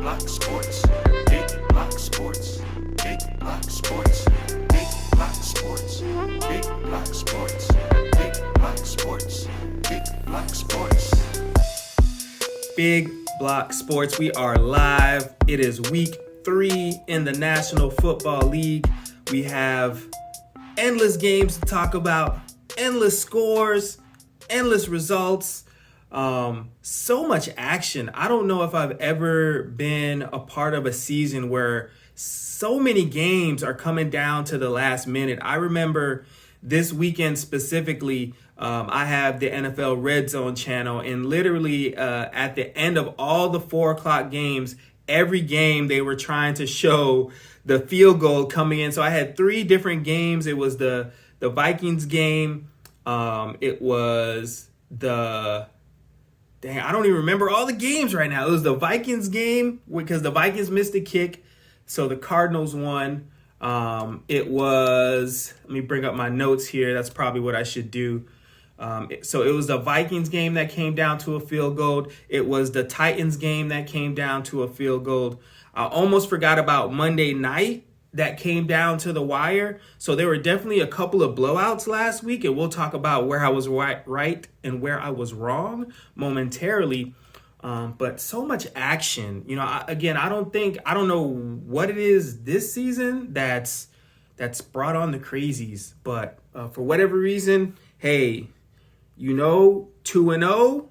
block sports. Big block sports. Big block sports. Big block sports. Big block sports. Big block sports. Big block sports. Big Block Sports. We are live. It is week 3 in the National Football League. We have endless games to talk about, endless scores, endless results, so much action. I don't know if I've ever been a part of a season where so many games are coming down to the last minute. I remember this weekend specifically, I have the NFL Red Zone channel, and literally at the end of all the 4 o'clock games, every game they were trying to show the field goal coming in. So I had 3 different games. It was the Vikings game. It was I don't even remember all the games right now. It was the Vikings game because the Vikings missed a kick, so the Cardinals won. It was, let me bring up my notes here. That's probably what I should do. So it was the Vikings game that came down to a field goal. It was the Titans game that came down to a field goal. I almost forgot about Monday night that came down to the wire. So there were definitely a couple of blowouts last week, and we'll talk about where I was right and where I was wrong momentarily. But so much action. You know, I don't know what it is this season that's brought on the crazies. But for whatever reason, hey, 2-0.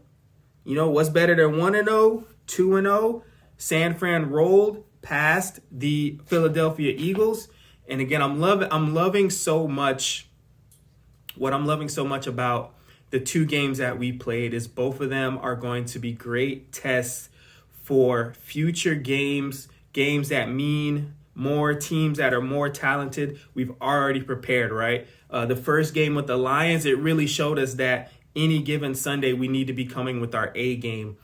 What's better than 1-0? 2-0. San Fran rolled past the Philadelphia Eagles. And again, I'm loving so much. What I'm loving so much about the 2 games that we played is both of them are going to be great tests for future games that mean more, teams that are more talented. We've already prepared, right? The first game with the Lions, it really showed us that any given Sunday we need to be coming with our A game.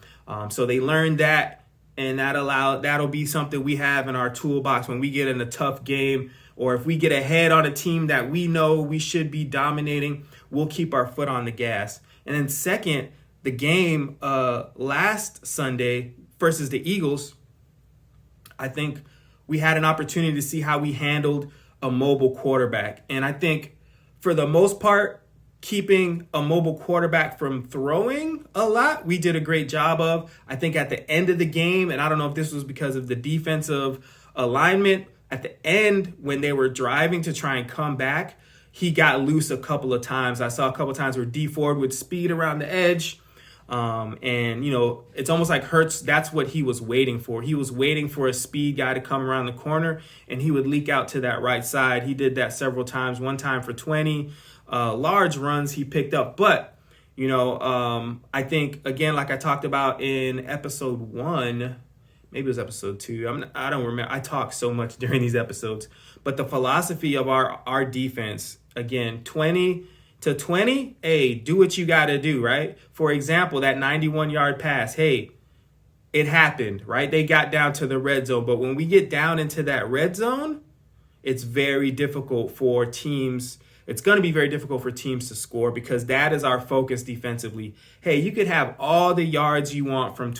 So they learned that, and that'll be something we have in our toolbox when we get in a tough game, or if we get ahead on a team that we know we should be dominating, we'll keep our foot on the gas. And then second, the game last Sunday versus the Eagles, I think we had an opportunity to see how we handled a mobile quarterback. And I think for the most part, keeping a mobile quarterback from throwing a lot, we did a great job of. I think at the end of the game, and I don't know if this was because of the defensive alignment, at the end when they were driving to try and come back, he got loose a couple of times. I saw a couple of times where D Ford would speed around the edge. It's almost like Hurts, that's what he was waiting for. He was waiting for a speed guy to come around the corner, and he would leak out to that right side. He did that several times, one time for 20 large runs he picked up. But, I think, again, like I talked about in episode 1, maybe it was episode 2. I don't remember. I talk so much during these episodes. But the philosophy of our defense, again, 20-20, hey, do what you got to do, right? For example, that 91-yard pass, hey, it happened, right? They got down to the red zone. But when we get down into that red zone, it's very difficult for teams. It's going to be very difficult for teams to score because that is our focus defensively. Hey, you could have all the yards you want from the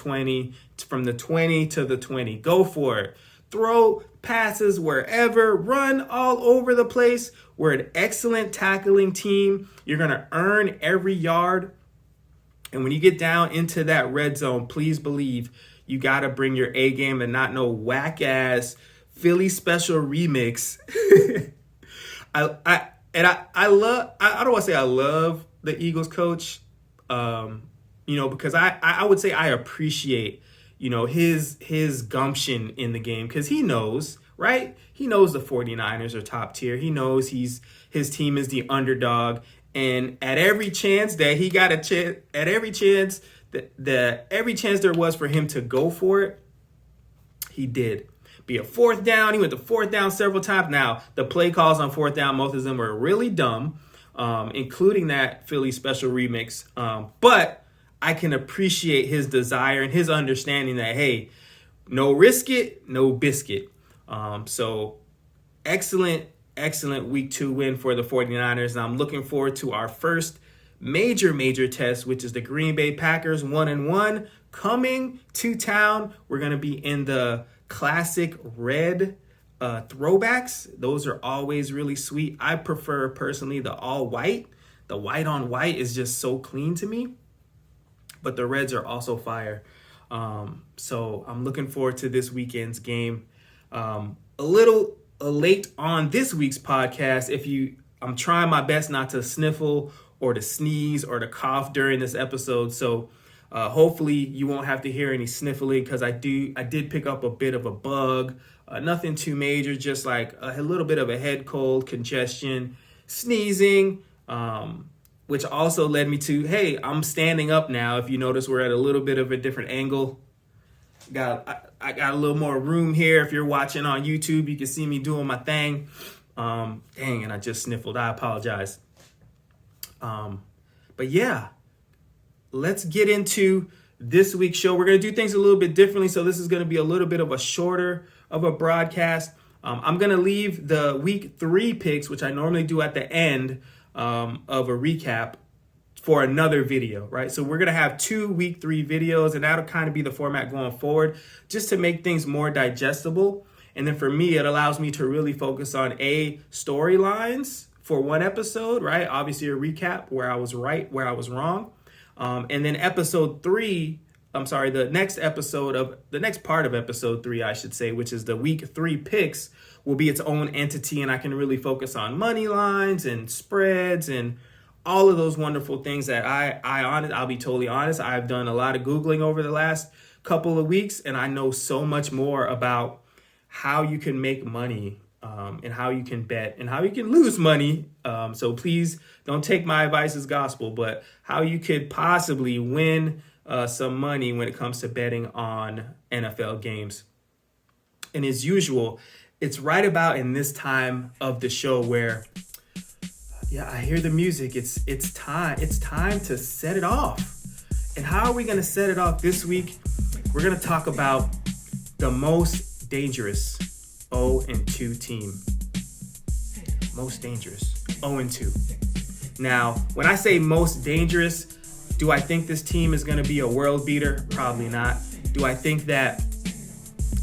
20 to the 20. Go for it. Throw passes wherever, run all over the place. We're an excellent tackling team. You're going to earn every yard. And when you get down into that red zone, please believe you got to bring your A game and not no whack-ass Philly special remix. I don't want to say I love the Eagles coach, because I would say I appreciate, his gumption in the game because he knows, right? He knows the 49ers are top tier. He knows his team is the underdog. And at every chance that he got every chance there was for him to go for it, he did. Be a 4th down. He went to 4th down several times. Now, the play calls on 4th down, most of them were really dumb, including that Philly special remix. But I can appreciate his desire and his understanding that, hey, no risk it, no biscuit. So excellent week 2 win for the 49ers. And I'm looking forward to our first major test, which is the Green Bay Packers 1-1 coming to town, we're going to be in the classic red throwbacks. Those are always really sweet. I prefer personally the all white. The white on white is just so clean to me, but the reds are also fire. So I'm looking forward to this weekend's game. A little late on this week's podcast. I'm trying my best not to sniffle or to sneeze or to cough during this episode. So hopefully you won't have to hear any sniffling, because I did pick up a bit of a bug. Nothing too major, just like a little bit of a head cold, congestion, sneezing, which also led me to, hey, I'm standing up now. If you notice, we're at a little bit of a different angle. I got a little more room here. If you're watching on YouTube, you can see me doing my thing. Dang, and I just sniffled. I apologize. But yeah, let's get into this week's show. We're going to do things a little bit differently. So this is going to be a little bit of a shorter of a broadcast. I'm going to leave the week 3 picks, which I normally do at the end of a recap, for another video, right? So we're going to have 2 week 3 videos, and that'll kind of be the format going forward, just to make things more digestible. And then for me, it allows me to really focus on storylines for one episode, right? Obviously a recap where I was right, where I was wrong. And then the next part of episode 3, I should say, which is the week 3 picks, will be its own entity. And I can really focus on money lines and spreads and all of those wonderful things that I'll be totally honest, I've done a lot of Googling over the last couple of weeks, and I know so much more about how you can make money, and how you can bet and how you can lose money. So please don't take my advice as gospel, but how you could possibly win some money when it comes to betting on NFL games. And as usual, it's right about in this time of the show where, yeah, I hear the music. It's time to set it off. And how are we going to set it off this week? We're going to talk about the most dangerous 0-2 team. Most dangerous 0-2. Now, when I say most dangerous, do I think this team is going to be a world beater? Probably not. Do I think that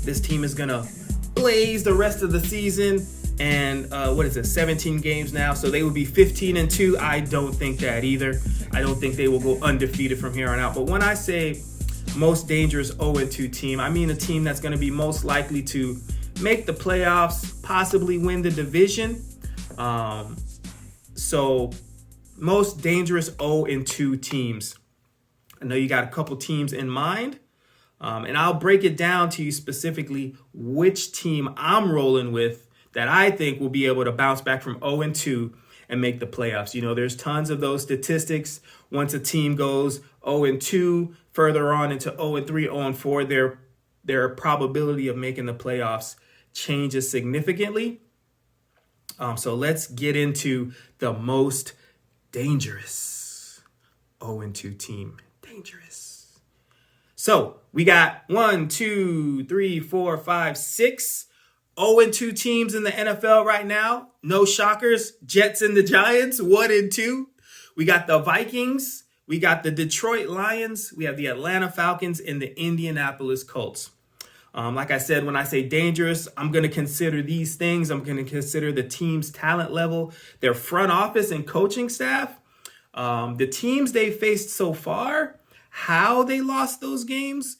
this team is going to blaze the rest of the season? And 17 games now, so they would be 15-2. I don't think that either. I don't think they will go undefeated from here on out. But when I say most dangerous 0-2 team, I mean a team that's going to be most likely to make the playoffs, possibly win the division. So most dangerous 0-2 teams. I know you got a couple teams in mind. And I'll break it down to you specifically which team I'm rolling with that I think will be able to bounce back from 0-2 and make the playoffs. You know, there's tons of those statistics. Once a team goes 0-2, further on into 0-3, 0-4, their probability of making the playoffs changes significantly. So let's get into the most dangerous 0-2 team. Dangerous. So we got 1, 2, 3, 4, 5, 6 0-2 teams in the NFL right now. No shockers. Jets and the Giants, 1-2. We got the Vikings. We got the Detroit Lions. We have the Atlanta Falcons and the Indianapolis Colts. Like I said, when I say dangerous, I'm going to consider these things. I'm going to consider the team's talent level, their front office and coaching staff, the teams they faced so far, how they lost those games,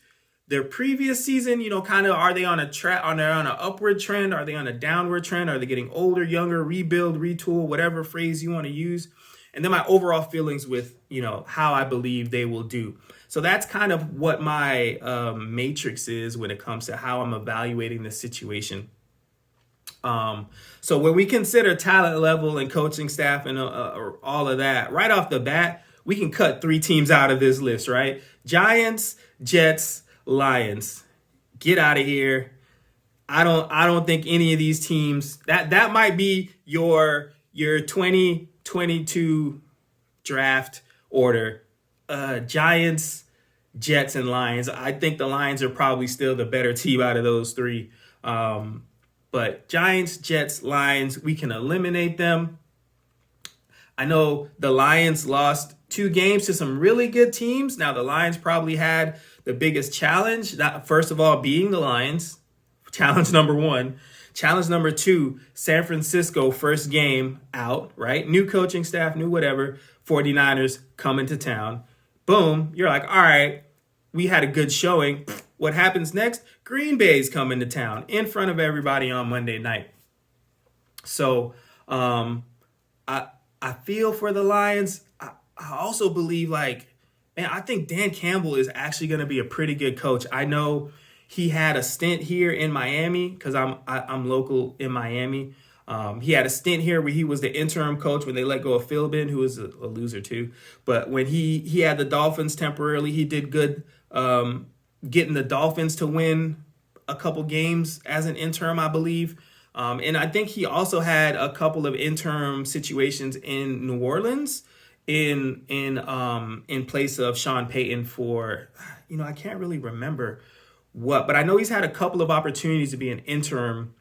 their previous season, kind of, are they on on an upward trend? Are they on a downward trend? Are they getting older, younger, rebuild, retool, whatever phrase you want to use? And then my overall feelings with, how I believe they will do. So that's kind of what my matrix is when it comes to how I'm evaluating the situation. So when we consider talent level and coaching staff and all of that, right off the bat, we can cut 3 teams out of this list, right? Giants, Jets, Lions. Get out of here. I don't think any of these teams, that might be your 2022 draft order. Giants, Jets, and Lions. I think the Lions are probably still the better team out of those 3. But Giants, Jets, Lions, we can eliminate them. I know the Lions lost 2 games to some really good teams. Now, the Lions probably had the biggest challenge, first of all, being the Lions, challenge number one. Challenge number two, San Francisco, first game out, right? New coaching staff, new whatever, 49ers coming to town. Boom, you're like, all right, we had a good showing. What happens next? Green Bay's coming to town in front of everybody on Monday night. So I feel for the Lions. I also believe, like, man, I think Dan Campbell is actually going to be a pretty good coach. I know he had a stint here in Miami because I'm local in Miami. He had a stint here where he was the interim coach when they let go of Philbin, who was a loser too. But when he had the Dolphins temporarily, he did good getting the Dolphins to win a couple games as an interim, I believe. And I think he also had a couple of interim situations in New Orleans in place of Sean Payton for, I can't really remember what, but I know he's had a couple of opportunities to be an interim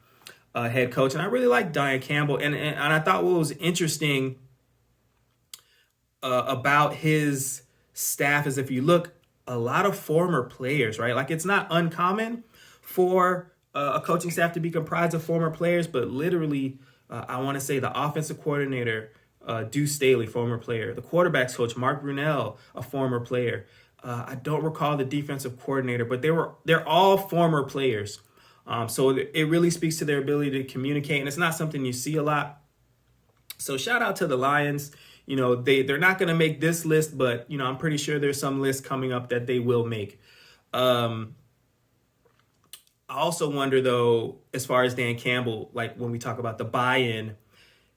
head coach. And I really like Dan Campbell. And I thought what was interesting about his staff is if you look, a lot of former players, right? Like, it's not uncommon for a coaching staff to be comprised of former players, but literally, I want to say the offensive coordinator, Deuce Staley, former player. The quarterback's coach, Mark Brunell, a former player. I don't recall the defensive coordinator, but they're all former players. So it really speaks to their ability to communicate, and it's not something you see a lot. So shout out to the Lions. They're not going to make this list, but, I'm pretty sure there's some list coming up that they will make. I also wonder, though, as far as Dan Campbell, like when we talk about the buy-in,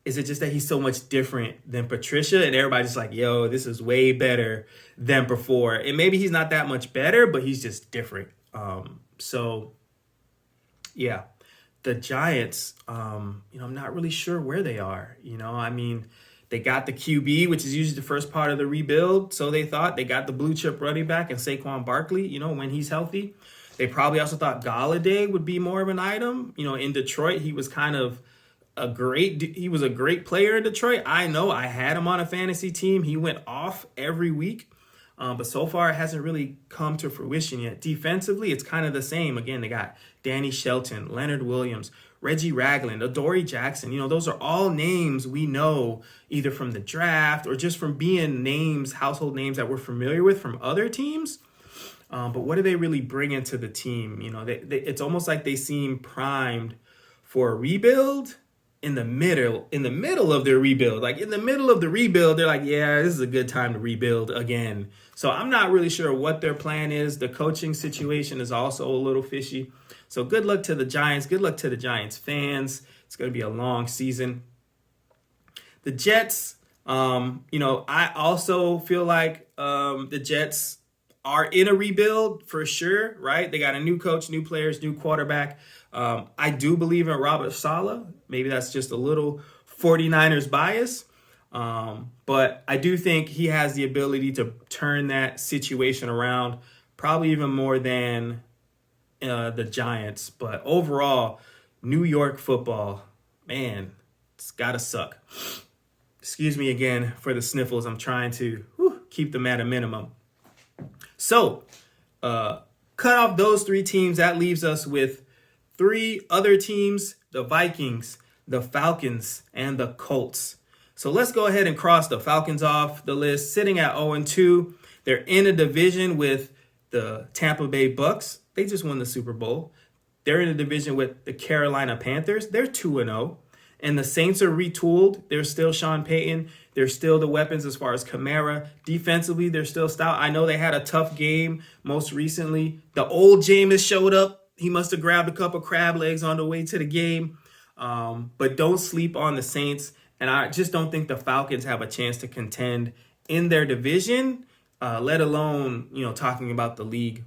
is it just that he's so much different than Patricia and everybody's just like, yo, this is way better than before? And maybe he's not that much better, but he's just different. So, yeah, the Giants, I'm not really sure where they are. They got the QB, which is usually the first part of the rebuild. So they thought they got the blue chip running back and Saquon Barkley, when he's healthy. They probably also thought Galladay would be more of an item. In Detroit, he was kind of a great player in Detroit. I know I had him on a fantasy team. He went off every week. But so far, it hasn't really come to fruition yet. Defensively, it's kind of the same. Again, they got Danny Shelton, Leonard Williams, Reggie Ragland, Adoree Jackson. Those are all names we know either from the draft or just from being household names that we're familiar with from other teams. But what do they really bring into the team? It's almost like they seem primed for a rebuild in the middle of their rebuild. Like in the middle of the rebuild, they're like, yeah, this is a good time to rebuild again. So I'm not really sure what their plan is. The coaching situation is also a little fishy. So good luck to the Giants. Good luck to the Giants fans. It's going to be a long season. The Jets, I also feel like the Jets are in a rebuild for sure, right? They got a new coach, new players, new quarterback. I do believe in Robert Saleh. Maybe that's just a little 49ers bias. But I do think he has the ability to turn that situation around, probably even more than the Giants. But overall, New York football, man, it's got to suck. Excuse me again for the sniffles. I'm trying to keep them at a minimum. So, cut off those three teams. That leaves us with three other teams, the Vikings, the Falcons, and the Colts. So let's go ahead and cross the Falcons off the list, sitting at 0-2. They're in a division with the Tampa Bay Bucks. They just won the Super Bowl. They're in a division with the Carolina Panthers. They're 2-0. And the Saints are retooled. They're still Sean Payton. They're still the weapons as far as Kamara. Defensively, they're still stout. I know they had a tough game most recently. The old Jameis showed up. He must have grabbed a couple crab legs on the way to the game. But don't sleep on the Saints. And I just don't think the Falcons have a chance to contend in their division, let alone, talking about the league.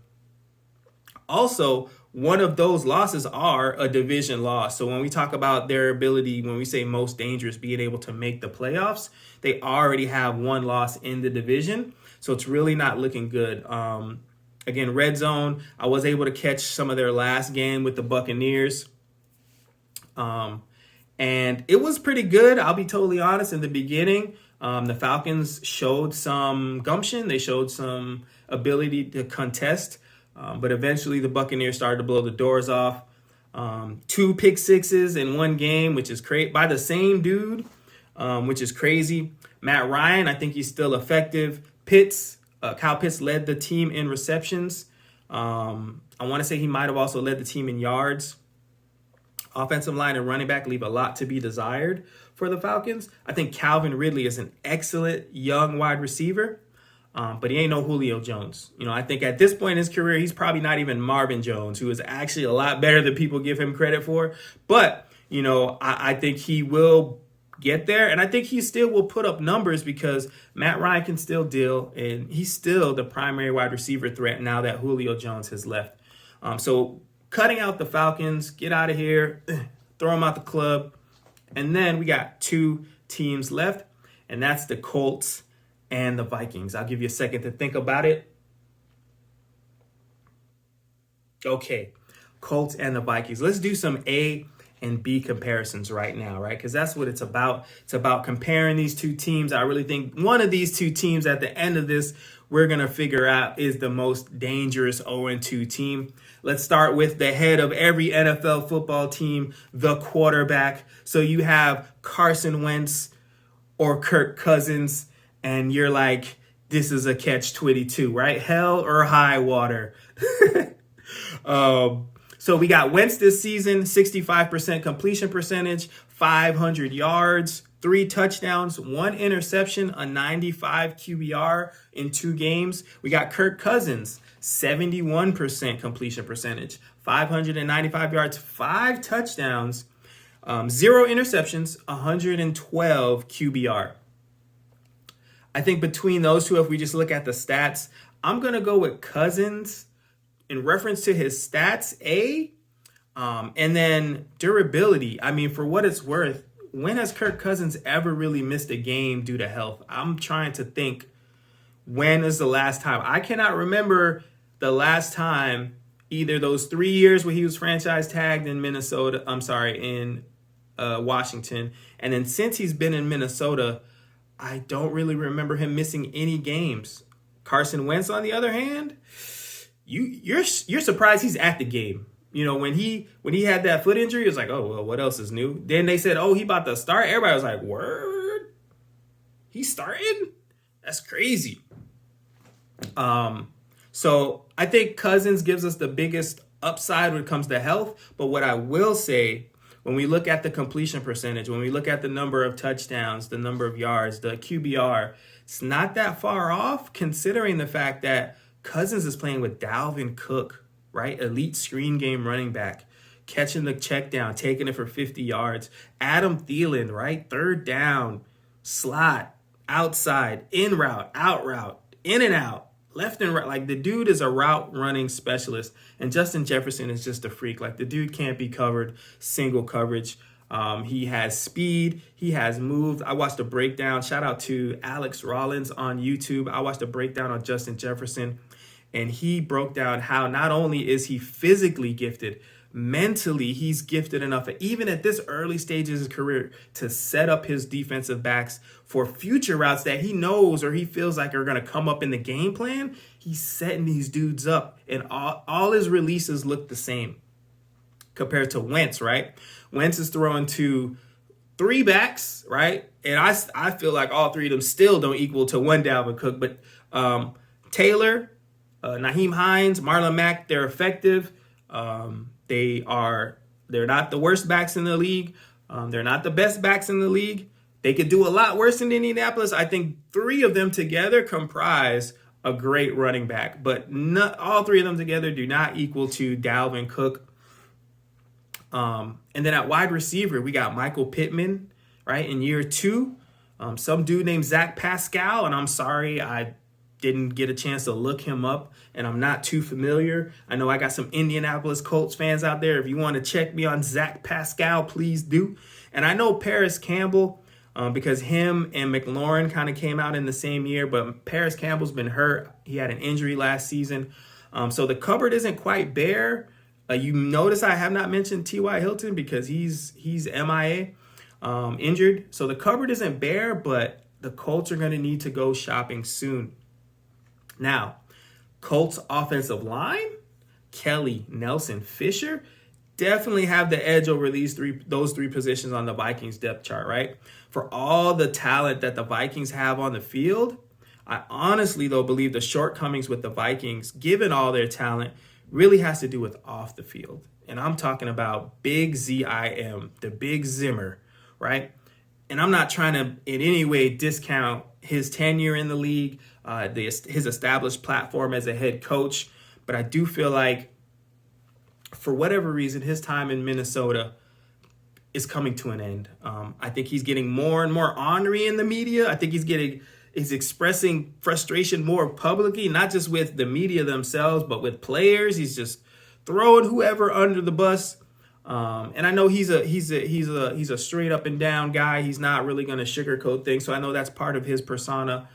Also, one of those losses are a division loss. So when we talk about their ability, when we say most dangerous, being able to make the playoffs, they already have one loss in the division. So it's really not looking good. Again, Red Zone, I was able to catch some of their last game with the Buccaneers. And it was pretty good. I'll be totally honest. In the beginning, the Falcons showed some gumption. They showed some ability to contest But eventually the Buccaneers started to blow the doors off. 2 pick sixes in one game, which is by the same dude, which is crazy. Matt Ryan, I think he's still effective. Kyle Pitts led the team in receptions. I want to say he might have also led the team in yards. Offensive line and running back leave a lot to be desired for the Falcons. I think Calvin Ridley is an excellent young wide receiver, but he ain't no Julio Jones. I think at this point in his career, he's probably not even Marvin Jones, who is actually a lot better than people give him credit for. But, I think he will get there, and I think he still will put up numbers because Matt Ryan can still deal, and he's still the primary wide receiver threat now that Julio Jones has left. So cutting out the Falcons, get out of here, throw them out the club. And then we got 2 teams left, and that's the Colts and the Vikings. I'll give you a second to think about it. Okay, Colts and the Vikings. Let's do some A and B comparisons right now, right? Because that's what it's about. It's about comparing these 2 teams. I really think one of these 2 teams at the end of this, we're going to figure out is the most dangerous 0-2 team. Let's start with the head of every NFL football team, the quarterback. So you have Carson Wentz or Kirk Cousins, and you're like, this is a catch-22, right? Hell or high water. So we got Wentz this season, 65% completion percentage, 500 yards, 3 touchdowns, 1 interception, a 95 QBR in 2 games. We got Kirk Cousins, 71% completion percentage, 595 yards, 5 touchdowns, 0 interceptions, 112 QBR. I think between those 2, if we just look at the stats, I'm going to go with Cousins in reference to his stats, A, and then durability. I mean, for what it's worth, when has Kirk Cousins ever really missed a game due to health? I'm trying to think, when is the last time? I cannot remember the last time, either those 3 years where he was franchise tagged in in Washington. And then since he's been in Minnesota, I don't really remember him missing any games. Carson Wentz, on the other hand, you're surprised he's at the game. When he had that foot injury, it was like, oh, well, what else is new? Then they said, oh, he about to start. Everybody was like, word? He's starting? That's crazy. So I think Cousins gives us the biggest upside when it comes to health. But what I will say, when we look at the completion percentage, when we look at the number of touchdowns, the number of yards, the QBR, it's not that far off considering the fact that Cousins is playing with Dalvin Cook, right? Elite screen game running back, catching the check down, taking it for 50 yards. Adam Thielen, right? 3rd down, slot, outside, in route, out route, in and out, left and right. Like, the dude is a route running specialist. And Justin Jefferson is just a freak. Like, the dude can't be covered, single coverage. He has speed. He has moved. I watched a breakdown. Shout out to Alex Rollins on YouTube. I watched a breakdown on Justin Jefferson. And he broke down how not only is he physically gifted, mentally he's gifted enough, even at this early stage of his career, to set up his defensive backs for future routes that he knows or he feels like are going to come up in the game plan. He's setting these dudes up, and all his releases look the same compared to Wentz, right? Wentz is throwing to 3 backs, right? And I feel like all 3 of them still don't equal to one Dalvin Cook, but Taylor, Naheem Hines, Marlon Mack, they're effective. They're not the worst backs in the league. They're not the best backs in the league. They could do a lot worse in Indianapolis. I think 3 of them together comprise a great running back, but not all 3 of them together do not equal to Dalvin Cook. And then at wide receiver, we got Michael Pittman, right? In year 2, some dude named Zach Pascal, and I'm sorry, I didn't get a chance to look him up, and I'm not too familiar. I know I got some Indianapolis Colts fans out there. If you want to check me on Zach Pascal, please do. And I know Paris Campbell, because him and McLaurin kind of came out in the same year, but Paris Campbell's been hurt. He had an injury last season. So the cupboard isn't quite bare. You notice I have not mentioned T.Y. Hilton because he's MIA, injured. So the cupboard isn't bare, but the Colts are going to need to go shopping soon. Now, Colts offensive line, Kelly, Nelson, Fisher definitely have the edge over those three positions on the Vikings depth chart, right? For all the talent that the Vikings have on the field, I honestly, though, believe the shortcomings with the Vikings, given all their talent, really has to do with off the field. And I'm talking about Big ZIM, the Big Zimmer, right? And I'm not trying to in any way discount his tenure in the league, his established platform as a head coach, but I do feel like for whatever reason, his time in Minnesota is coming to an end. I think he's getting more and more ornery in the media. I think he's expressing frustration more publicly, not just with the media themselves, but with players. He's just throwing whoever under the bus. And I know he's a straight up and down guy. He's not really going to sugarcoat things. So I know that's part of his persona.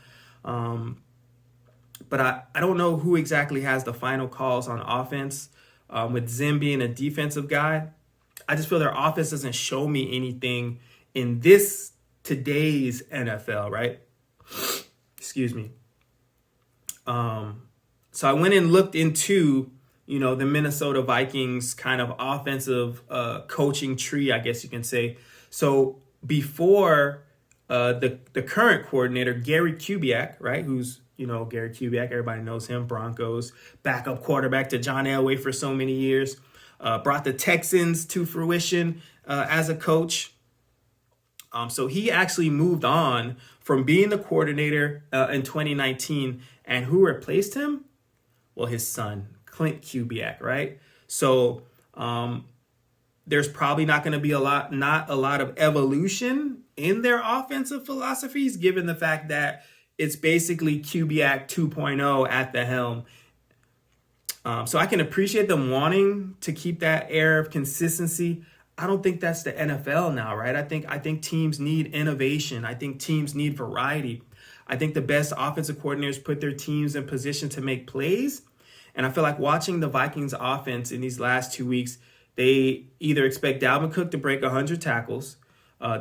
But I don't know who exactly has the final calls on offense. With Zim being a defensive guy, I just feel their offense doesn't show me anything in today's NFL, right? Excuse me. So I went and looked into, the Minnesota Vikings kind of offensive coaching tree, I guess you can say. So before the current coordinator, Gary Kubiak, right, who's Gary Kubiak, everybody knows him, Broncos, backup quarterback to John Elway for so many years, brought the Texans to fruition as a coach. So he actually moved on from being the coordinator in 2019. And who replaced him? Well, his son, Clint Kubiak, right? So there's probably not going to be not a lot of evolution in their offensive philosophies, given the fact that it's basically Kubiak 2.0 at the helm. So I can appreciate them wanting to keep that air of consistency. I don't think that's the NFL now, right? I think teams need innovation. I think teams need variety. I think the best offensive coordinators put their teams in position to make plays. And I feel like watching the Vikings offense in these last 2 weeks, they either expect Dalvin Cook to break 100 tackles.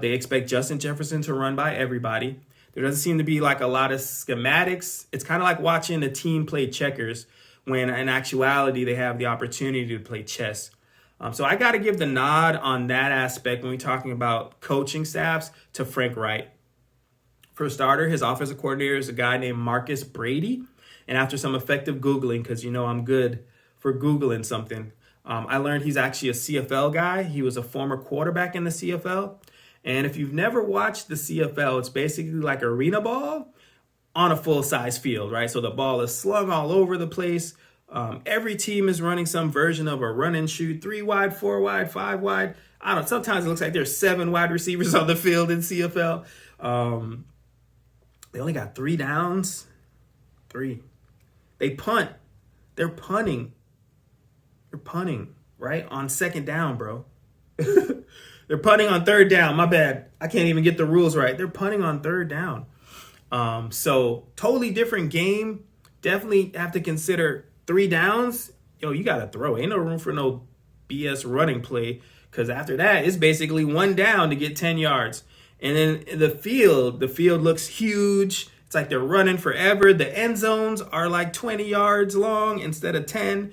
They expect Justin Jefferson to run by everybody. There doesn't seem to be like a lot of schematics. It's kind of like watching a team play checkers when in actuality they have the opportunity to play chess. So I got to give the nod on that aspect when we're talking about coaching staffs to Frank Reich. For a starter, his offensive coordinator is a guy named Marcus Brady. And after some effective Googling, because I'm good for Googling something, I learned he's actually a CFL guy. He was a former quarterback in the CFL. And if you've never watched the CFL, it's basically like arena ball on a full-size field, right? So the ball is slung all over the place. Every team is running some version of a run and shoot, 3 wide, 4 wide, 5 wide. I don't know. Sometimes it looks like there's 7 wide receivers on the field in CFL. They only got 3 downs. 3. They punt. They're punting. They're punting, right? On second down, bro. They're punting on third down. My bad. I can't even get the rules right. They're punting on third down. So totally different game. Definitely have to consider 3 downs. You got to throw. Ain't no room for no BS running play, because after that, it's basically 1 down to get 10 yards. And then the field looks huge. It's like they're running forever. The end zones are like 20 yards long instead of 10.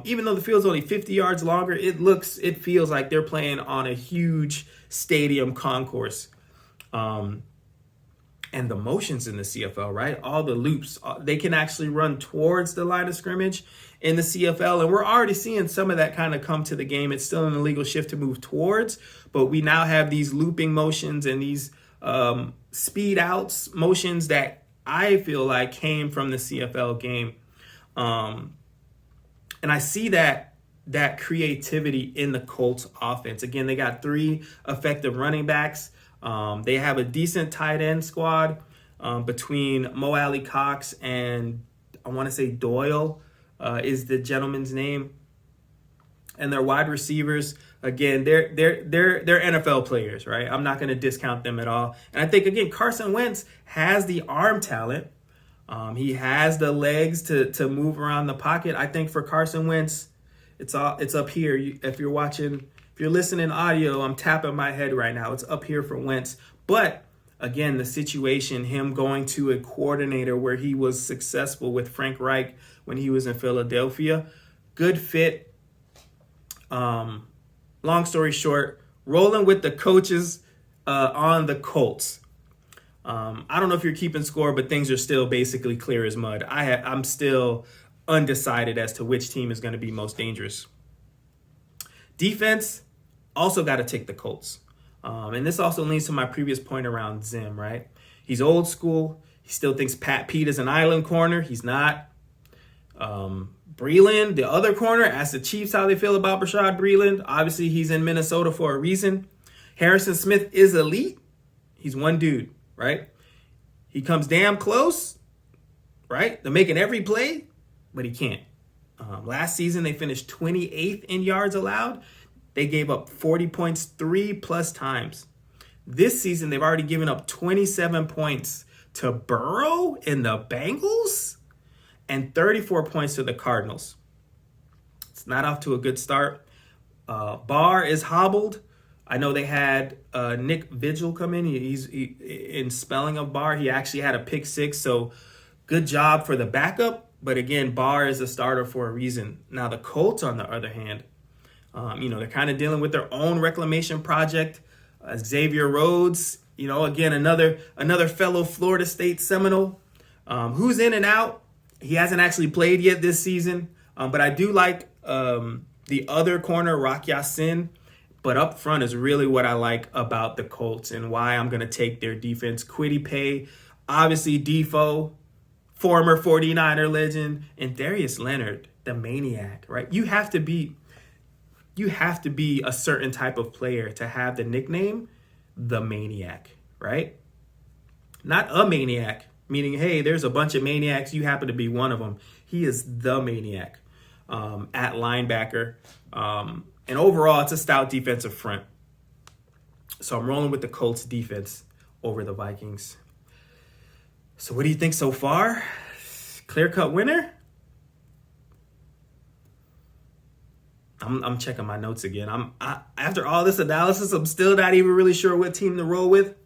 Even though the field's only 50 yards longer, it feels like they're playing on a huge stadium concourse. And the motions in the CFL, right? All the loops, they can actually run towards the line of scrimmage in the CFL. And we're already seeing some of that kind of come to the game. It's still an illegal shift to move towards, but we now have these looping motions and these speed outs motions that I feel like came from the CFL game. And I see that creativity in the Colts offense. Again, they got 3 effective running backs. They have a decent tight end squad between Mo Alley Cox and I want to say Doyle is the gentleman's name. And their wide receivers, again, they're NFL players, right? I'm not going to discount them at all. And I think, again, Carson Wentz has the arm talent. He has the legs to move around the pocket. I think for Carson Wentz, it's up here. If you're listening audio, I'm tapping my head right now. It's up here for Wentz. But again, the situation, him going to a coordinator where he was successful with Frank Reich when he was in Philadelphia, good fit. Long story short, rolling with the coaches on the Colts. I don't know if you're keeping score, but things are still basically clear as mud. I'm still undecided as to which team is going to be most dangerous. Defense, also got to take the Colts. And this also leads to my previous point around Zim, right? He's old school. He still thinks Pat Pete is an island corner. He's not. Breeland, the other corner, asked the Chiefs how they feel about Bashaud Breeland. Obviously, he's in Minnesota for a reason. Harrison Smith is elite. He's one dude, right? He comes damn close, right? They're making every play, but he can't. Last season, they finished 28th in yards allowed. They gave up 40 points 3+ times. This season, they've already given up 27 points to Burrow and the Bengals and 34 points to the Cardinals. It's not off to a good start. Barr is hobbled. I know they had Nick Vigil come in. In spelling of Barr, he actually had a pick 6, so good job for the backup. But again, Barr is a starter for a reason. Now, the Colts, on the other hand, they're kind of dealing with their own reclamation project. Xavier Rhodes, again, another fellow Florida State Seminole who's in and out. He hasn't actually played yet this season, but I do like the other corner, Rock Ya-Sin. But up front is really what I like about the Colts and why I'm going to take their defense. Kwity Paye, obviously Defoe, former 49er legend, and Darius Leonard, the maniac, right? You have to be a certain type of player to have the nickname the Maniac, right? Not a maniac, meaning, hey, there's a bunch of maniacs, you happen to be one of them. He is the Maniac at linebacker. And overall, it's a stout defensive front. So I'm rolling with the Colts defense over the Vikings. So what do you think so far? Clear-cut winner? I'm checking my notes again. After all this analysis, I'm still not even really sure what team to roll with.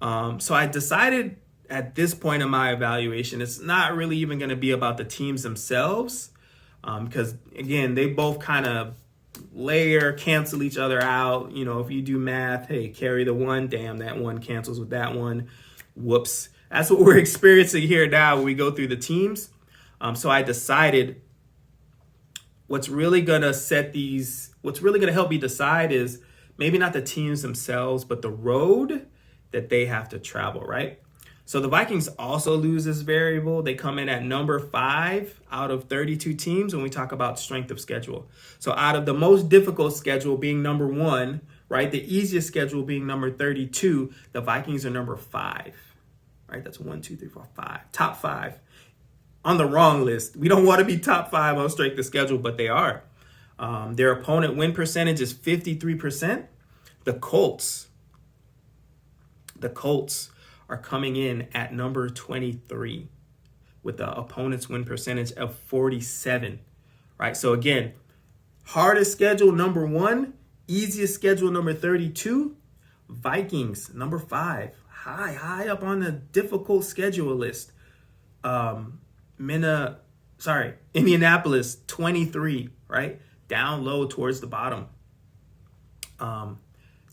So I decided at this point in my evaluation, it's not really even going to be about the teams themselves. Because, again, they both kind of cancel each other out. If you do math, hey, carry the one, damn, that one cancels with that one. Whoops. That's what we're experiencing here now when we go through the teams. So I decided what's really going to help me decide is maybe not the teams themselves, but the road that they have to travel, right? So the Vikings also lose this variable. They come in at number 5 out of 32 teams when we talk about strength of schedule. So out of the most difficult schedule being number 1, right, the easiest schedule being number 32, the Vikings are number 5, right? That's 1, 2, 3, 4, 5. Top 5 on the wrong list. We don't want to be top 5 on strength of schedule, but they are. Their opponent win percentage is 53%. The Colts are coming in at number 23 with the opponent's win percentage of 47, right? So again, hardest schedule number 1, easiest schedule number 32, Vikings number 5, high up on the difficult schedule list. Indianapolis 23, right? Down low towards the bottom.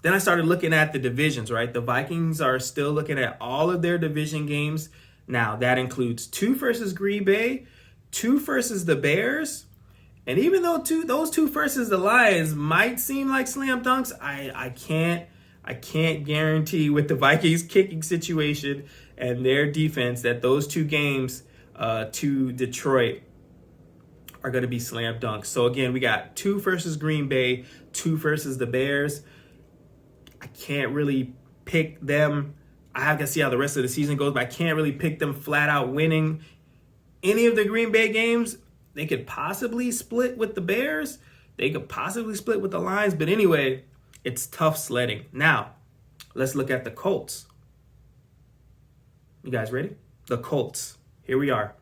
Then I started looking at the divisions, right? The Vikings are still looking at all of their division games. Now, that includes 2 versus Green Bay, 2 versus the Bears. And even though those 2 versus the Lions might seem like slam dunks, I can't guarantee with the Vikings kicking situation and their defense that those 2 games to Detroit are going to be slam dunks. So again, we got 2 versus Green Bay, 2 versus the Bears. I can't really pick them. I have to see how the rest of the season goes, but I can't really pick them flat out winning any of the Green Bay games. They could possibly split with the Bears. They could possibly split with the Lions. But anyway, it's tough sledding. Now, let's look at the Colts. You guys ready? The Colts. Here we are.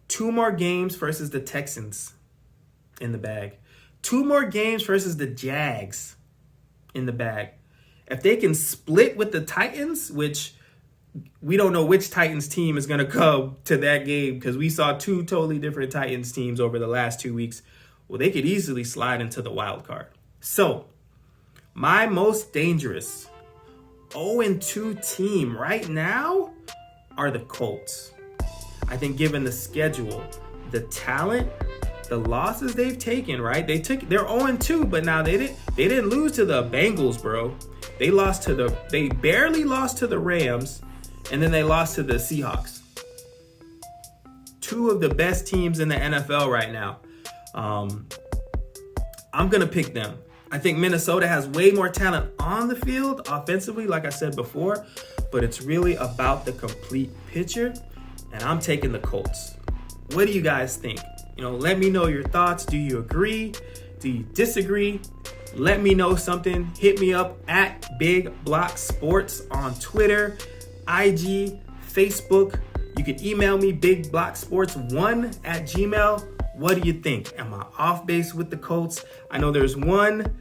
2 more games versus the Texans in the bag. 2 more games versus the Jags in the bag. If they can split with the Titans, which we don't know which Titans team is going to come to that game because we saw two totally different Titans teams over the last 2 weeks. Well, they could easily slide into the wild card. So, my most dangerous 0-2 team right now are the Colts. I think given the schedule, the talent, the losses they've taken, right? They're 0-2, but now they didn't lose to the Bengals, bro. They barely lost to the Rams, and then they lost to the Seahawks. Two of the best teams in the NFL right now. I'm gonna pick them. I think Minnesota has way more talent on the field offensively, like I said before, but it's really about the complete picture, and I'm taking the Colts. What do you guys think? Let me know your thoughts. Do you agree? Do you disagree? Let me know something. Hit me up at Big Block Sports on Twitter, IG, Facebook. You can email me bigblocksports1@gmail.com. What do you think? Am I off base with the Colts? I know there's one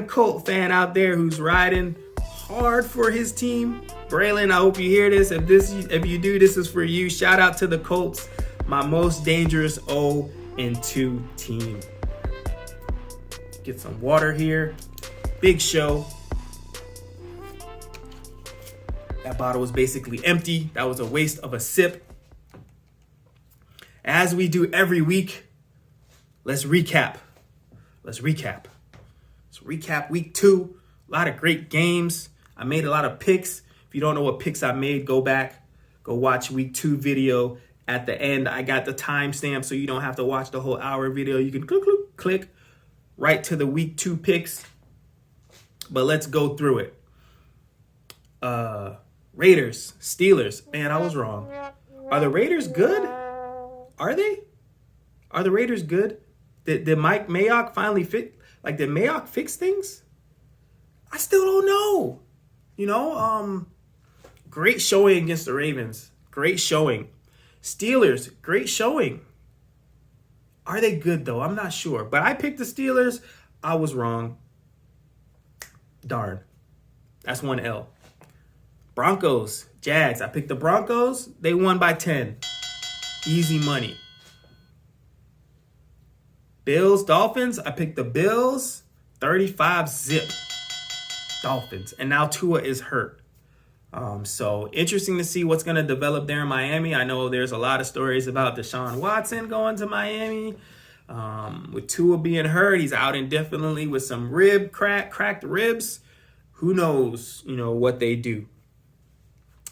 Colt fan out there who's riding hard for his team. Braylon, I hope you hear this. If you do, this is for you. Shout out to the Colts, my most dangerous 0-2 team. Get some water here. Big show. That bottle was basically empty. That was a waste of a sip. As we do every week, let's recap. Let's recap week 2. A lot of great games. I made a lot of picks. If you don't know what picks I made, go back. Go watch week 2 video. At the end, I got the timestamp so you don't have to watch the whole hour video. You can click right to the week 2 picks. But let's go through it. Raiders, Steelers. Man, I was wrong. Are the Raiders good? Are they? Are the Raiders good? Did Mike Mayock finally fit? Did Mayock fix things? I still don't know. Great showing against the Ravens. Great showing. Steelers, great showing. Are they good, though? I'm not sure. But I picked the Steelers. I was wrong. Darn. That's one L. Broncos, Jags. I picked the Broncos. They won by 10. Easy money. Bills, Dolphins. I picked the Bills. 35-zip. Dolphins. And now Tua is hurt. So interesting to see what's going to develop there in Miami. I know there's a lot of stories about Deshaun Watson going to Miami. With Tua being hurt, he's out indefinitely with some cracked ribs. Who knows, what they do.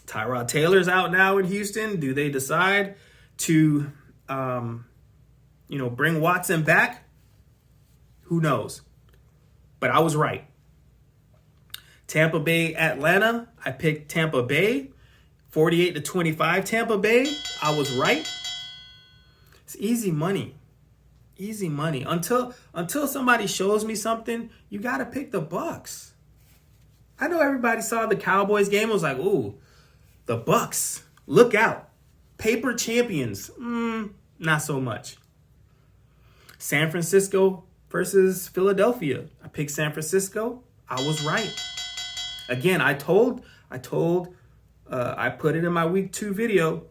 Tyrod Taylor's out now in Houston. Do they decide to, bring Watson back? Who knows? But I was right. Tampa Bay, Atlanta. I picked Tampa Bay. 48-25 Tampa Bay. I was right. It's easy money. Easy money. Until somebody shows me something, you got to pick the Bucks. I know everybody saw the Cowboys game. I was like, ooh, the Bucks. Look out. Paper champions. Not so much. San Francisco versus Philadelphia. I picked San Francisco. I was right. Again, I put it in my week 2 video.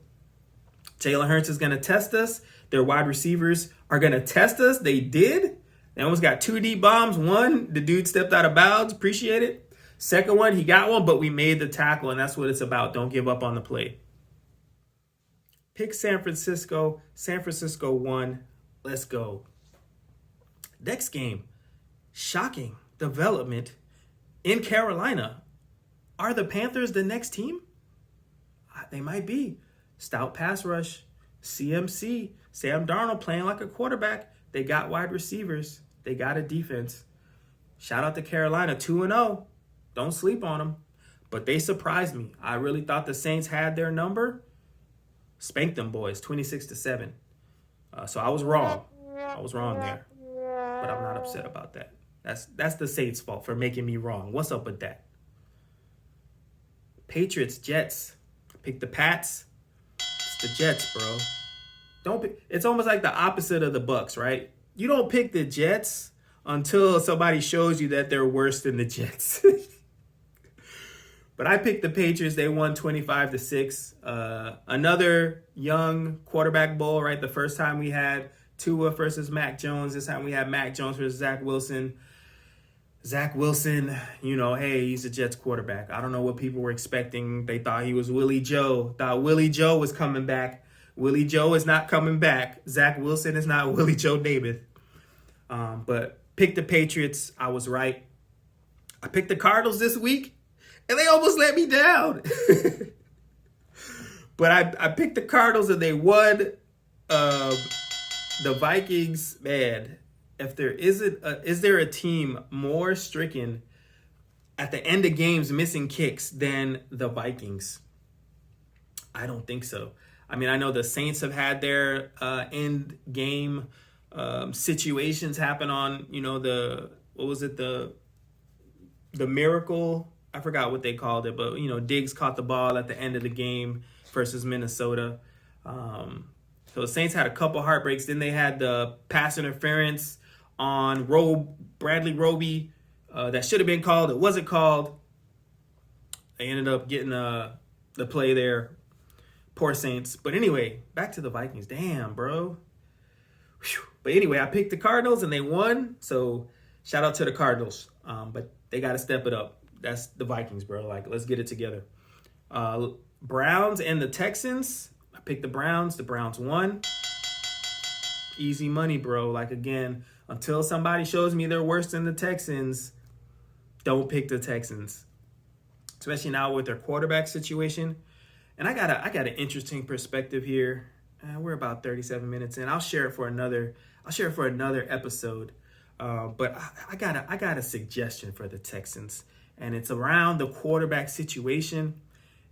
Jalen Hurts is going to test us. Their wide receivers are going to test us. They did. They almost got 2 deep bombs. One, the dude stepped out of bounds. Appreciate it. Second one, he got one, but we made the tackle, and that's what it's about. Don't give up on the play. Pick San Francisco. San Francisco won. Let's go. Next game. Shocking development in Carolina. Are the Panthers the next team? They might be. Stout pass rush. CMC. Sam Darnold playing like a quarterback. They got wide receivers. They got a defense. Shout out to Carolina. 2-0. Don't sleep on them. But they surprised me. I really thought the Saints had their number. Spanked them boys. 26-7. So I was wrong. I was wrong there. But I'm not upset about that. That's the Saints' fault for making me wrong. What's up with that? Patriots, Jets. Pick the Pats. It's the Jets, bro. It's almost like the opposite of the Bucks, right? You don't pick the Jets until somebody shows you that they're worse than the Jets. But I picked the Patriots. They won 25-6. Another young quarterback bowl, right? The first time we had Tua versus Mac Jones. This time we had Mac Jones versus Zach Wilson. Zach Wilson, hey, he's a Jets quarterback. I don't know what people were expecting. They thought he was Willie Joe. Thought Willie Joe was coming back. Willie Joe is not coming back. Zach Wilson is not Willie Joe Namath. But picked the Patriots. I was right. I picked the Cardinals this week, and they almost let me down. But I picked the Cardinals, and they won. The Vikings, man, if there is there a team more stricken at the end of games missing kicks than the Vikings? I don't think so. I mean, I know the Saints have had their end game situations happen on, the miracle? I forgot what they called it, but, Diggs caught the ball at the end of the game versus Minnesota. So the Saints had a couple heartbreaks. Then they had the pass interference on Bradley Roby that should have been called. It wasn't called. They ended up getting the play there. Poor Saints. But anyway, back to the Vikings. Damn, bro. Whew. But anyway, I picked the Cardinals and they won. So shout out to the Cardinals. But they got to step it up. That's the Vikings, bro. Like, let's get it together. Browns and the Texans. I picked the Browns. The Browns won. Easy money, bro. Like, again, until somebody shows me they're worse than the Texans, don't pick the Texans. Especially now with their quarterback situation. And I got an interesting perspective here. We're about 37 minutes in. I'll share it for another episode. But I got a suggestion for the Texans, and it's around the quarterback situation.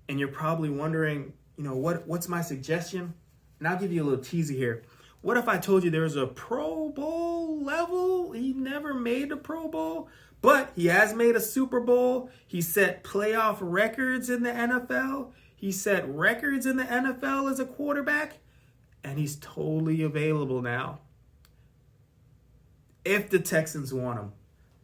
And you're probably wondering, what's my suggestion? And I'll give you a little teaser here. What if I told you there's a Pro Bowl level? He never made a Pro Bowl, but he has made a Super Bowl. He set playoff records in the NFL. He set records in the NFL as a quarterback, and he's totally available now. If the Texans want him,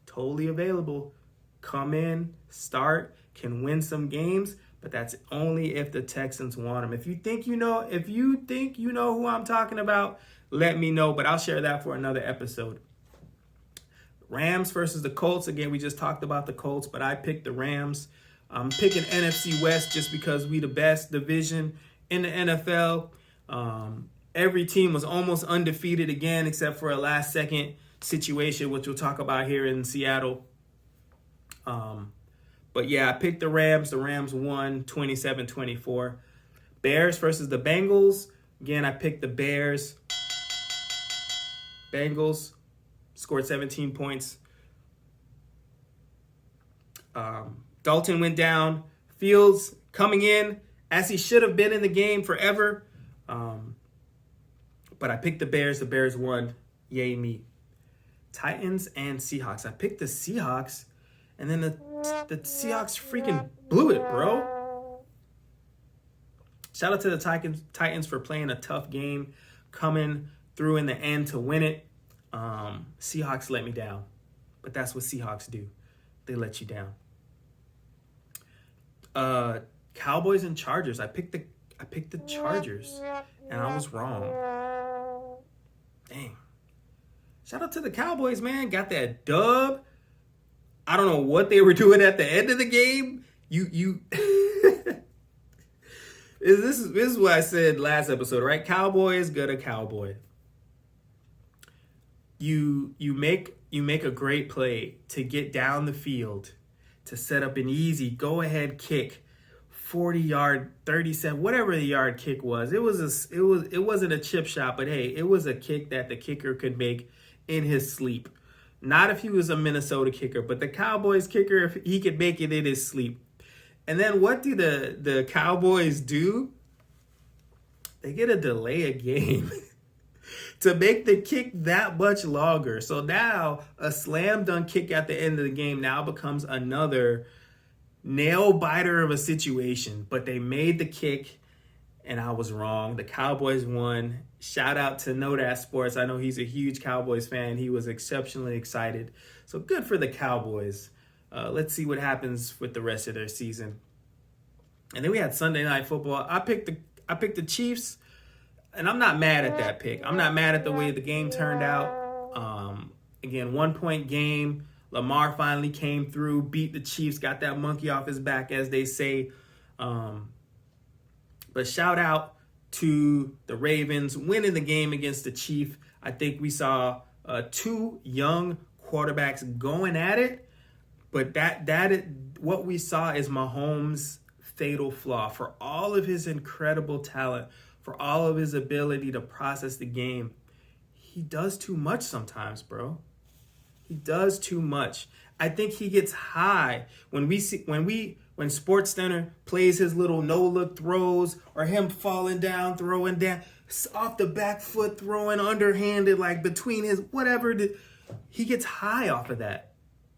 totally available. Come in, start, can win some games, but that's only if the Texans want him. If you think you know who I'm talking about, let me know, but I'll share that for another episode. Rams versus the Colts. Again, we just talked about the Colts, but I picked the Rams. I'm picking NFC West just because we the best division in the NFL. Every team was almost undefeated again, except for a last-second situation, which we'll talk about here in Seattle. But yeah, I picked the Rams. The Rams won 27-24. Bears versus the Bengals. Again, I picked the Bears. Bengals scored 17 points. Dalton went down. Fields coming in as he should have been in the game forever. But I picked the Bears. The Bears won. Yay me. Titans and Seahawks. I picked the Seahawks, and then the Seahawks freaking blew it, bro. Shout out to the Titans for playing a tough game, coming through in the end to win it. Seahawks let me down, but that's what Seahawks do. They let you down. Cowboys and Chargers. I picked the Chargers, and I was wrong. Dang. Shout out to the Cowboys, man. Got that dub. I don't know what they were doing at the end of the game. This is what I said last episode, right? Cowboy is good a cowboy. You make a great play to get down the field, to set up an easy go-ahead kick, 40-yard, 37, whatever the yard kick was. It wasn't a chip shot, but hey, it was a kick that the kicker could make in his sleep. Not if he was a Minnesota kicker, but the Cowboys kicker, if he could make it in his sleep. And then what do the Cowboys do? They get a delay a game to make the kick that much longer. So now a slam dunk kick at the end of the game now becomes another nail biter of a situation. But they made the kick, and I was wrong. The Cowboys won. Shout out to No Dat Sports. I know he's a huge Cowboys fan. He was exceptionally excited. So good for the Cowboys. Let's see what happens with the rest of their season. And then we had Sunday Night Football. I picked the Chiefs, and I'm not mad at that pick. I'm not mad at the way the game turned out. Again, 1-point game. Lamar finally came through, beat the Chiefs, got that monkey off his back, as they say. But shout out to the Ravens winning the game against the Chiefs. I think we saw two young quarterbacks going at it, but what we saw is Mahomes' fatal flaw. For all of his incredible talent, for all of his ability to process the game, he does too much sometimes, bro. He does too much. I think he gets high when SportsCenter plays his little no-look throws, or him falling down, throwing down off the back foot, throwing underhanded, like between his whatever. He gets high off of that.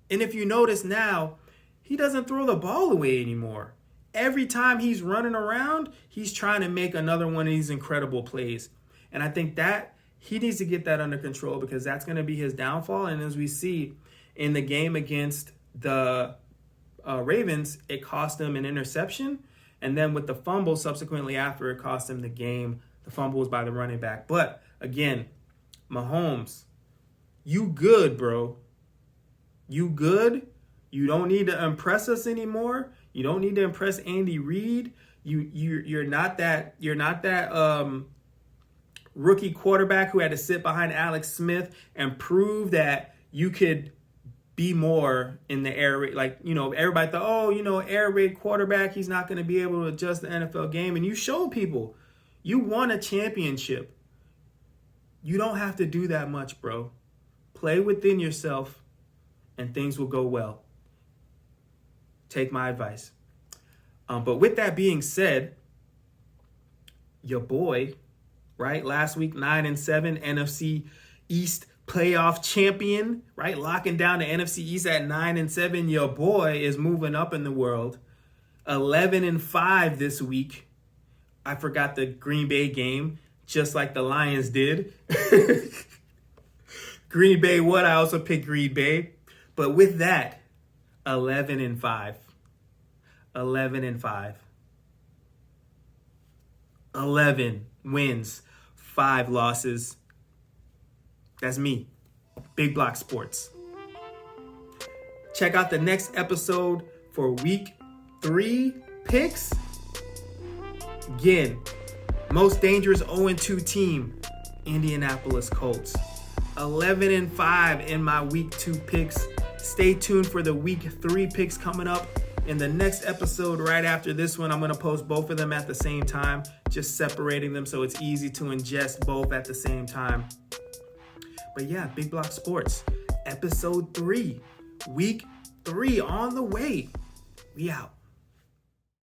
And if you notice now, he doesn't throw the ball away anymore. Every time he's running around, he's trying to make another one of these incredible plays. And I think that he needs to get that under control, because that's going to be his downfall. And as we see in the game against the Ravens, it cost him an interception. And then with the fumble subsequently after, it cost him the game. The fumble was by the running back. But again, Mahomes, you good, bro. You good. You don't need to impress us anymore. You don't need to impress Andy Reid. You're not that rookie quarterback who had to sit behind Alex Smith and prove that you could be more in the air raid. Like, everybody thought, air raid quarterback, he's not going to be able to adjust the NFL game. And you showed people you won a championship. You don't have to do that much, bro. Play within yourself and things will go well. Take my advice. But with that being said, your boy, right? Last week, 9-7, NFC East playoff champion, right? Locking down the NFC East at 9-7. Your boy is moving up in the world. 11-5 this week. I forgot the Green Bay game, just like the Lions did. Green Bay, what? I also picked Green Bay. But with that, 11-5. 11-5. 11 wins, 5 losses. That's me. Big Block Sports. Check out the next episode for week 3 picks. Again, most dangerous 0-2 team, Indianapolis Colts. 11-5 in my week 2 picks. Stay tuned for the week 3 picks coming up. In the next episode, right after this one, I'm going to post both of them at the same time, just separating them so it's easy to ingest both at the same time. But yeah, Big Block Sports, episode 3, week 3 on the way. We out.